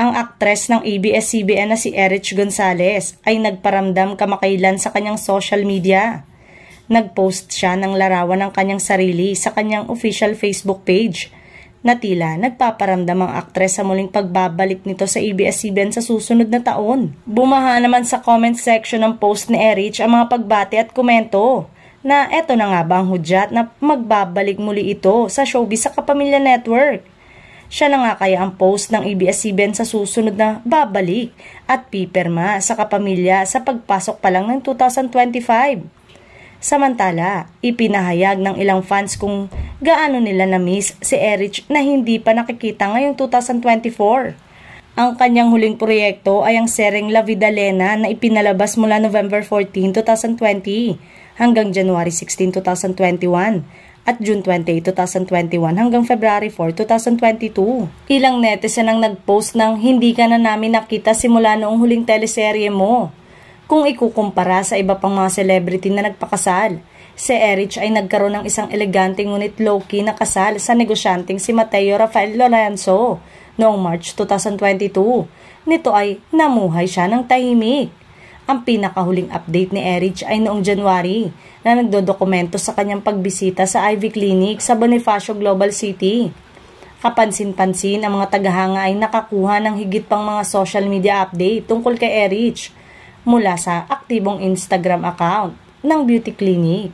Ang aktres ng ABS-CBN na si Erich Gonzalez ay nagparamdam kamakailan sa kanyang social media. Nagpost siya ng larawan ng kanyang sarili sa kanyang official Facebook page na tila nagpaparamdam ang aktres sa muling pagbabalik nito sa ABS-CBN sa susunod na taon. Bumaha naman sa comment section ng post ni Erich ang mga pagbati at komento na eto na nga ba ang hudyat na magbabalik muli ito sa showbiz sa Kapamilya Network. Siya na nga kaya ang post ng ABS-CBN sa susunod na babalik at pipirma sa Kapamilya sa pagpasok pa lang ng 2025. Samantala, ipinahayag ng ilang fans kung gaano nila na-miss si Erich na hindi pa nakikita ngayong 2024. Ang kanyang huling proyekto ay ang seryeng La Vidalena na ipinalabas mula November 14, 2020 hanggang January 16, 2021. At June 28, 2021 hanggang February 4, 2022. Ilang netizen ang nagpost ng hindi ka na namin nakita simula noong huling teleserye mo. Kung ikukumpara sa iba pang mga celebrity na nagpakasal, si Erich ay nagkaroon ng isang elegante ngunit low-key na kasal sa negosyanteng si Mateo Rafael Lorenzo noong March 2022. Nito ay namuhay siya ng tahimik. Ang pinakahuling update ni Erich ay noong January na nagdodokumento sa kanyang pagbisita sa Ivy Clinic sa Bonifacio Global City. Kapansin-pansin ang mga tagahanga ay nakakuha ng higit pang mga social media update tungkol kay Erich mula sa aktibong Instagram account ng beauty clinic.